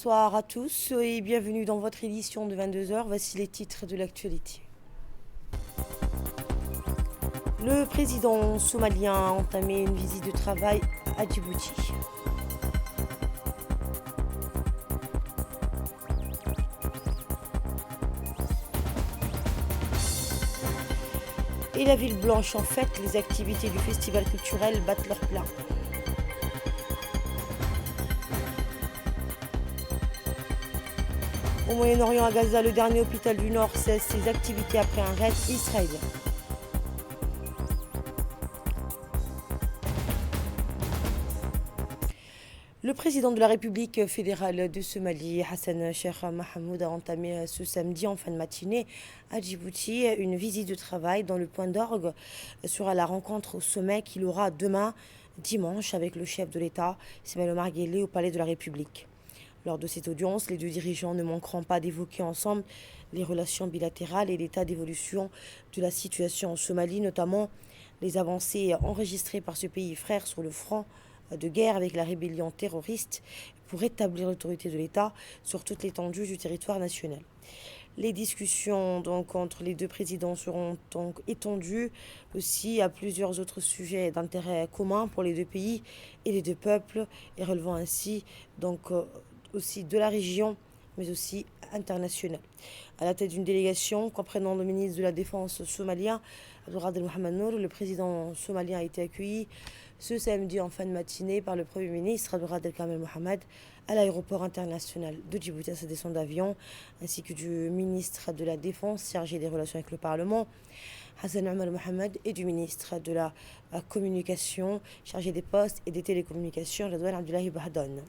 Bonsoir à tous et bienvenue dans votre édition de 22 heures. Voici les titres de l'actualité. Le président somalien a entamé une visite de travail à Djibouti. Et la ville blanche en fête, les activités du festival culturel battent leur plein. Au Moyen-Orient, à Gaza, le dernier hôpital du Nord cesse ses activités après un raid israélien. Le président de la République fédérale de Somalie, Hassan Sheikh Mohamud, a entamé ce samedi en fin de matinée à Djibouti une visite de travail dont le point d'orgue sera la rencontre au sommet qu'il aura demain, dimanche, avec le chef de l'État, Ismaël Omar Guelleh, au Palais de la République. Lors de cette audience, les deux dirigeants ne manqueront pas d'évoquer ensemble les relations bilatérales et l'état d'évolution de la situation en Somalie, notamment les avancées enregistrées par ce pays frère sur le front de guerre avec la rébellion terroriste pour rétablir l'autorité de l'État sur toute l'étendue du territoire national. Les discussions donc entre les deux présidents seront donc étendues aussi à plusieurs autres sujets d'intérêt commun pour les deux pays et les deux peuples, et relevant ainsi donc aussi de la région, mais aussi internationale. À la tête d'une délégation comprenant le ministre de la Défense somalien, Abdelrahman Mohamed Nour, le président somalien a été accueilli ce samedi en fin de matinée par le Premier ministre Abdelrahman Kamel Mohamed à l'aéroport international de Djibouti à sa descente d'avion, ainsi que du ministre de la Défense chargé des relations avec le Parlement, Hassan Omar Mohamed, et du ministre de la Communication chargé des postes et des télécommunications, Redouane Abdullahi Bahdan.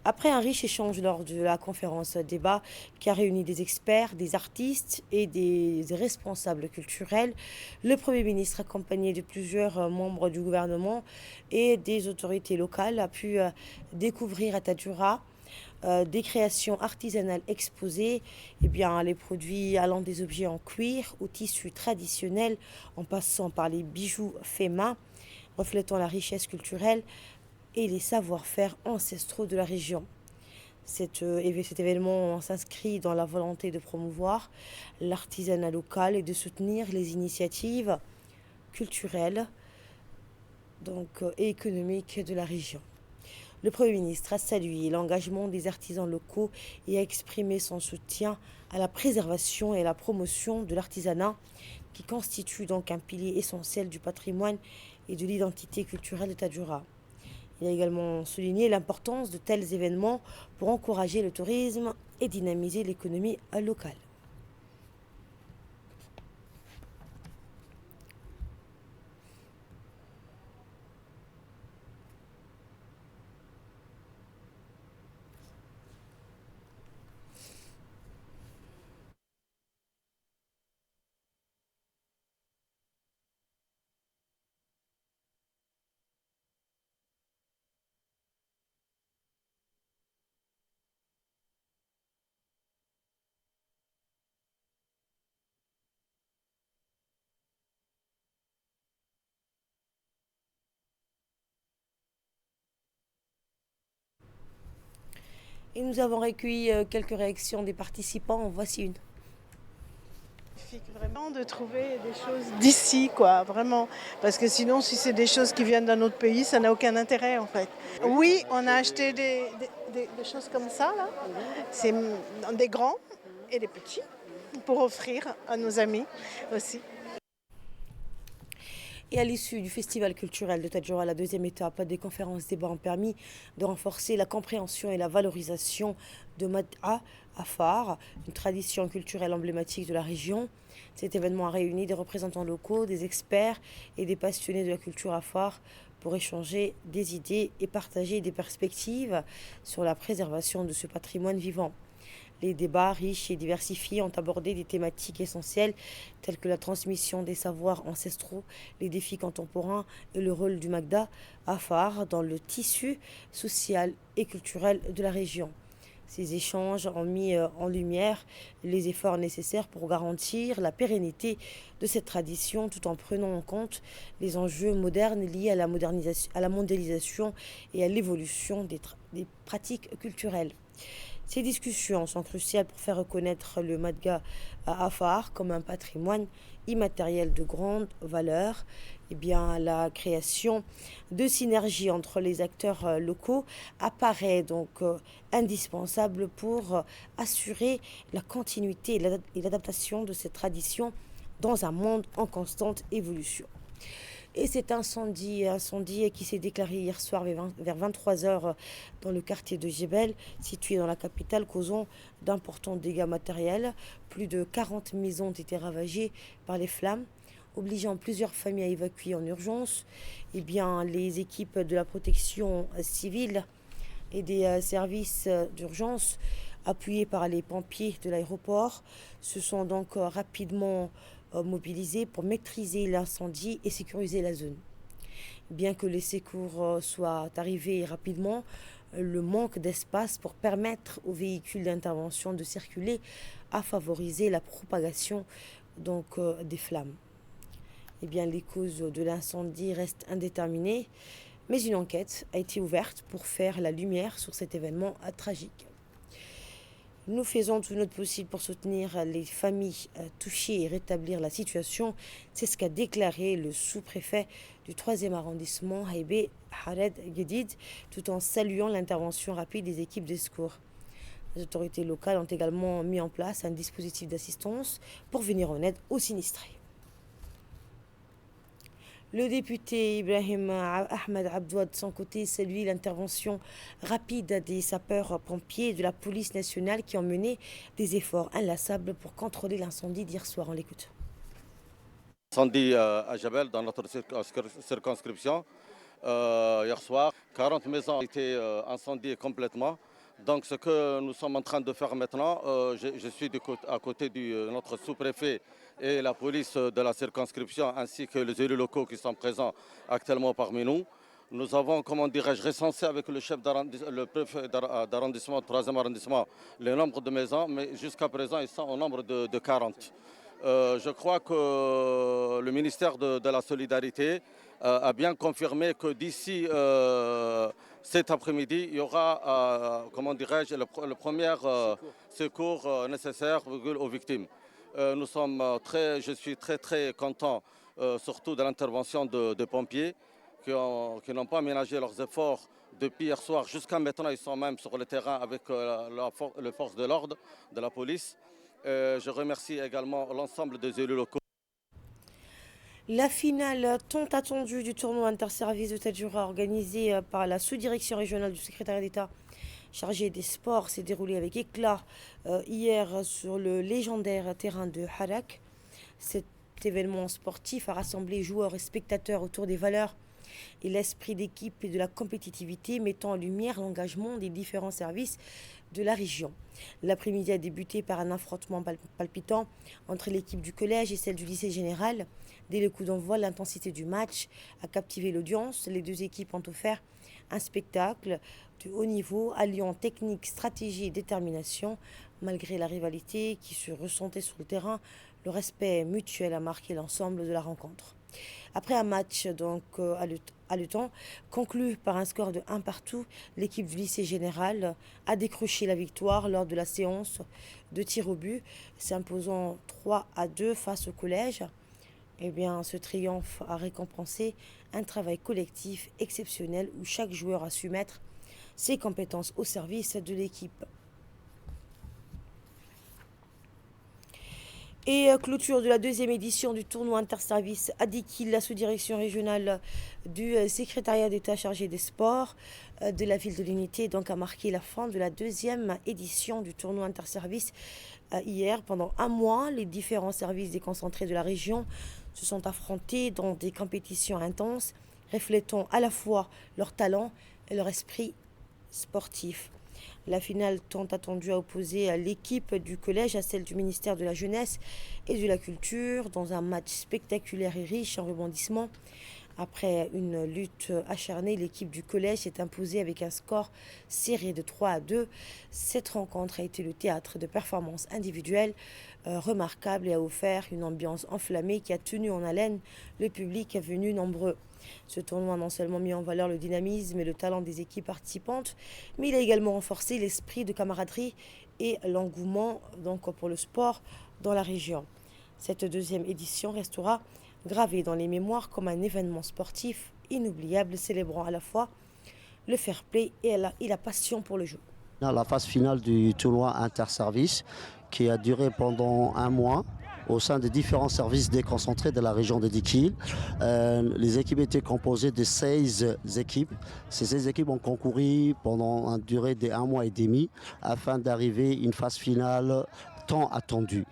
Après un riche échange lors de la conférence débat qui a réuni des experts, des artistes et des responsables culturels, le Premier ministre, accompagné de plusieurs membres du gouvernement et des autorités locales, a pu découvrir à Tadjoura des créations artisanales exposées, les produits allant des objets en cuir ou tissus traditionnels en passant par les bijoux faits main, reflétant la richesse culturelle et les savoir-faire ancestraux de la région. Cet événement s'inscrit dans la volonté de promouvoir l'artisanat local et de soutenir les initiatives culturelles et économiques de la région. Le Premier ministre a salué l'engagement des artisans locaux et a exprimé son soutien à la préservation et à la promotion de l'artisanat, qui constitue donc un pilier essentiel du patrimoine et de l'identité culturelle de Tadjoura. Il a également souligné l'importance de tels événements pour encourager le tourisme et dynamiser l'économie locale. Et nous avons recueilli quelques réactions des participants. En voici une. Vraiment de trouver des choses d'ici, quoi, vraiment. Parce que sinon, si c'est des choses qui viennent d'un autre pays, ça n'a aucun intérêt, en fait. Oui, on a acheté des choses comme ça, là. C'est des grands et des petits, pour offrir à nos amis aussi. Et à l'issue du festival culturel de Tadjoura, la deuxième étape des conférences débats ont permis de renforcer la compréhension et la valorisation de Mad'a Afar, une tradition culturelle emblématique de la région. Cet événement a réuni des représentants locaux, des experts et des passionnés de la culture Afar pour échanger des idées et partager des perspectives sur la préservation de ce patrimoine vivant. Les débats riches et diversifiés ont abordé des thématiques essentielles telles que la transmission des savoirs ancestraux, les défis contemporains et le rôle du Mad'a Afar dans le tissu social et culturel de la région. Ces échanges ont mis en lumière les efforts nécessaires pour garantir la pérennité de cette tradition tout en prenant en compte les enjeux modernes liés à la mondialisation et à l'évolution des pratiques culturelles. Ces discussions sont cruciales pour faire reconnaître le Madga à Afar comme un patrimoine immatériel de grande valeur. Eh bien, la création de synergies entre les acteurs locaux apparaît donc indispensable pour assurer la continuité et l'adaptation de cette tradition dans un monde en constante évolution. Et cet incendie qui s'est déclaré hier soir vers 23 heures dans le quartier de Jebel, situé dans la capitale, causant d'importants dégâts matériels. Plus de 40 maisons ont été ravagées par les flammes, obligeant plusieurs familles à évacuer en urgence. Eh bien, les équipes de la protection civile et des services d'urgence, appuyés par les pompiers de l'aéroport, se sont donc rapidement mobilisés pour maîtriser l'incendie et sécuriser la zone. Bien que les secours soient arrivés rapidement, le manque d'espace pour permettre aux véhicules d'intervention de circuler a favorisé la propagation des flammes. Eh bien, les causes de l'incendie restent indéterminées, mais une enquête a été ouverte pour faire la lumière sur cet événement tragique. Nous faisons tout notre possible pour soutenir les familles touchées et rétablir la situation. C'est ce qu'a déclaré le sous-préfet du 3e arrondissement, Haïbé Hared Gedid, tout en saluant l'intervention rapide des équipes de secours. Les autorités locales ont également mis en place un dispositif d'assistance pour venir en aide aux sinistrés. Le député Ibrahim Ahmed Abdoua, de son côté, salue l'intervention rapide des sapeurs-pompiers et de la police nationale qui ont mené des efforts inlassables pour contrôler l'incendie d'hier soir. On l'écoute. Incendie à Jebel, dans notre circonscription. Hier soir, 40 maisons ont été incendiées complètement. Donc ce que nous sommes en train de faire maintenant, je suis à côté de notre sous-préfet et la police de la circonscription, ainsi que les élus locaux qui sont présents actuellement parmi nous. Nous avons, comment dirais-je, recensé avec le préfet d'arrondissement, 3e arrondissement, le nombre de maisons, mais jusqu'à présent, ils sont au nombre de 40. Je crois que le ministère de la Solidarité a bien confirmé que d'ici cet après-midi, il y aura, comment dirais-je, le premier secours nécessaire aux victimes. Je suis très content, surtout de l'intervention des pompiers qui n'ont pas ménagé leurs efforts depuis hier soir jusqu'à maintenant. Ils sont même sur le terrain avec les forces de l'ordre, de la police. Je remercie également l'ensemble des élus locaux. La finale tant attendue du tournoi interservice de Tadjoura organisé par la sous-direction régionale du secrétariat d'État chargé des sports s'est déroulée avec éclat hier sur le légendaire terrain de Harak. Cet événement sportif a rassemblé joueurs et spectateurs autour des valeurs et l'esprit d'équipe et de la compétitivité, mettant en lumière l'engagement des différents services de la région. L'après-midi a débuté par un affrontement palpitant entre l'équipe du collège et celle du lycée général. Dès le coup d'envoi, l'intensité du match a captivé l'audience. Les deux équipes ont offert un spectacle de haut niveau, alliant technique, stratégie et détermination. Malgré la rivalité qui se ressentait sur le terrain, le respect mutuel a marqué l'ensemble de la rencontre. Après un match haletant, conclu par un score de 1-1, l'équipe du lycée général a décroché la victoire lors de la séance de tir au but, s'imposant 3-2 face au collège. Eh bien, ce triomphe a récompensé un travail collectif exceptionnel où chaque joueur a su mettre ses compétences au service de l'équipe. Et clôture de la deuxième édition du tournoi interservice Adikil, la sous-direction régionale du secrétariat d'État chargé des sports de la ville de l'Unité, donc a marqué la fin de la deuxième édition du tournoi interservice hier. Pendant un mois, les différents services déconcentrés de la région se sont affrontés dans des compétitions intenses, reflétant à la fois leur talent et leur esprit sportif. La finale tant attendue a opposé l'équipe du collège à celle du ministère de la Jeunesse et de la Culture dans un match spectaculaire et riche en rebondissements. Après une lutte acharnée, l'équipe du collège s'est imposée avec un score serré de 3-2. Cette rencontre a été le théâtre de performances individuelles remarquables et a offert une ambiance enflammée qui a tenu en haleine le public venu nombreux. Ce tournoi a non seulement mis en valeur le dynamisme et le talent des équipes participantes, mais il a également renforcé l'esprit de camaraderie et l'engouement pour le sport dans la région. Cette deuxième édition restera gravée dans les mémoires comme un événement sportif inoubliable célébrant à la fois le fair play et la passion pour le jeu. La phase finale du tournoi interservice qui a duré pendant un mois au sein des différents services déconcentrés de la région de Dikil. Les équipes étaient composées de 16 équipes. Ces 16 équipes ont concouru pendant une durée de 1 mois et demi afin d'arriver à une phase finale tant attendue.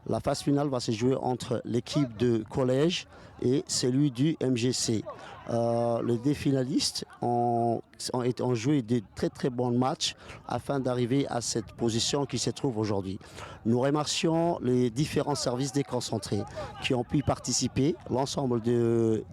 La phase finale va se jouer entre l'équipe de collège et celui du MGC. Les deux finalistes ont joué de très très bons matchs afin d'arriver à cette position qui se trouve aujourd'hui. Nous remercions les différents services déconcentrés qui ont pu participer, l'ensemble de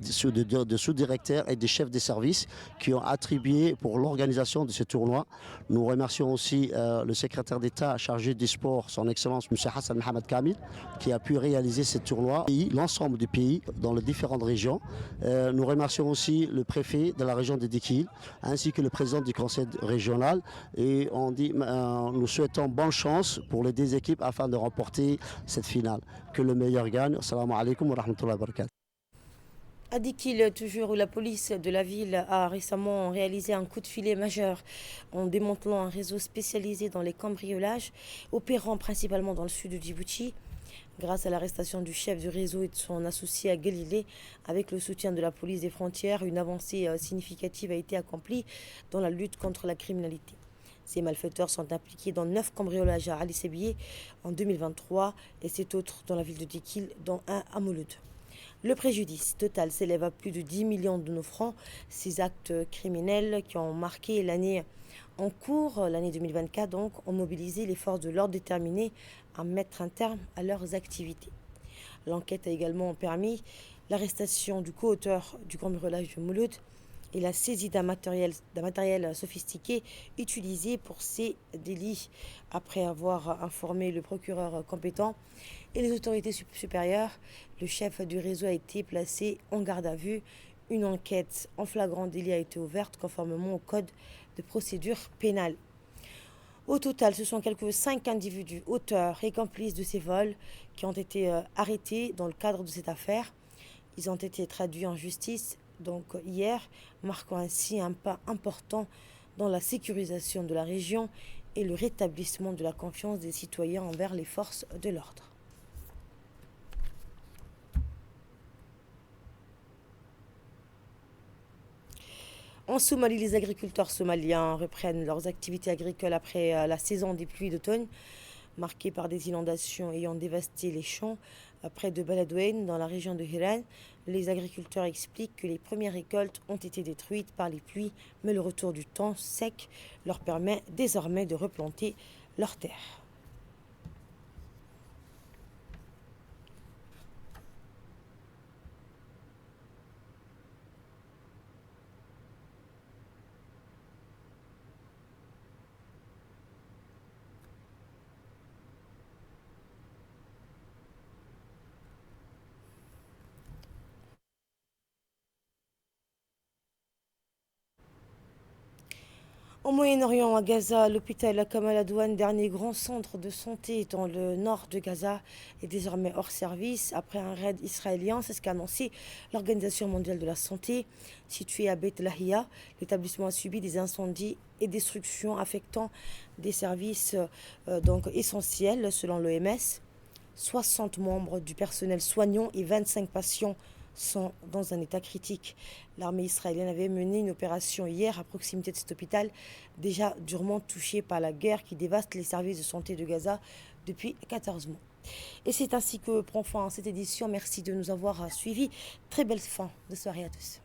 sous-directeurs et des chefs de services qui ont attribué pour l'organisation de ce tournoi. Nous remercions aussi le secrétaire d'État chargé du sport, son Excellence M. Hassan Mohamed Kamil, qui a pu réaliser ce tournoi et l'ensemble du pays dans les différentes régions. Nous remercions aussi le préfet de la région de Dikil ainsi que le président du conseil régional et nous souhaitons bonne chance pour les deux équipes afin de remporter cette finale. Que le meilleur gagne. Assalamu alaikum wa rahmatullahi wa barakatuh. À Dikil, toujours où la police de la ville a récemment réalisé un coup de filet majeur en démantelant un réseau spécialisé dans les cambriolages, opérant principalement dans le sud de Djibouti. Grâce à l'arrestation du chef du réseau et de son associé à Galilée, avec le soutien de la police des frontières, une avancée significative a été accomplie dans la lutte contre la criminalité. Ces malfaiteurs sont impliqués dans 9 cambriolages à Ali Sebié en 2023 et 7 autres dans la ville de Dikil, dont un à Mouloud. Le préjudice total s'élève à plus de 10 millions de nos francs. Ces actes criminels qui ont marqué l'année en cours, l'année 2024 donc, ont mobilisé les forces de l'ordre déterminées à mettre un terme à leurs activités. L'enquête a également permis l'arrestation du co-auteur du cambriolage de Mouloud et la saisie d'un matériel sophistiqué utilisé pour ces délits. Après avoir informé le procureur compétent et les autorités supérieures, le chef du réseau a été placé en garde à vue. Une enquête en flagrant délit a été ouverte conformément au code de procédure pénale. Au total, ce sont quelques 5 individus, auteurs et complices de ces vols, qui ont été arrêtés dans le cadre de cette affaire. Ils ont été traduits en justice hier, marquant ainsi un pas important dans la sécurisation de la région et le rétablissement de la confiance des citoyens envers les forces de l'ordre. En Somalie, les agriculteurs somaliens reprennent leurs activités agricoles après la saison des pluies d'automne, marquée par des inondations ayant dévasté les champs près de Beledweyne, dans la région de Hiran. Les agriculteurs expliquent que les premières récoltes ont été détruites par les pluies, mais le retour du temps sec leur permet désormais de replanter leurs terres. Au Moyen-Orient, à Gaza, l'hôpital Kamal Adwan, dernier grand centre de santé dans le nord de Gaza, est désormais hors service après un raid israélien. C'est ce qu'a annoncé l'Organisation mondiale de la santé. Situé à Beit Lahia, l'établissement a subi des incendies et destructions affectant des services essentiels selon l'OMS. 60 membres du personnel soignant et 25 patients sont dans un état critique. L'armée israélienne avait mené une opération hier à proximité de cet hôpital, déjà durement touché par la guerre qui dévaste les services de santé de Gaza depuis 14 mois. Et c'est ainsi que prend fin cette édition. Merci de nous avoir suivis. Très belle fin de soirée à tous.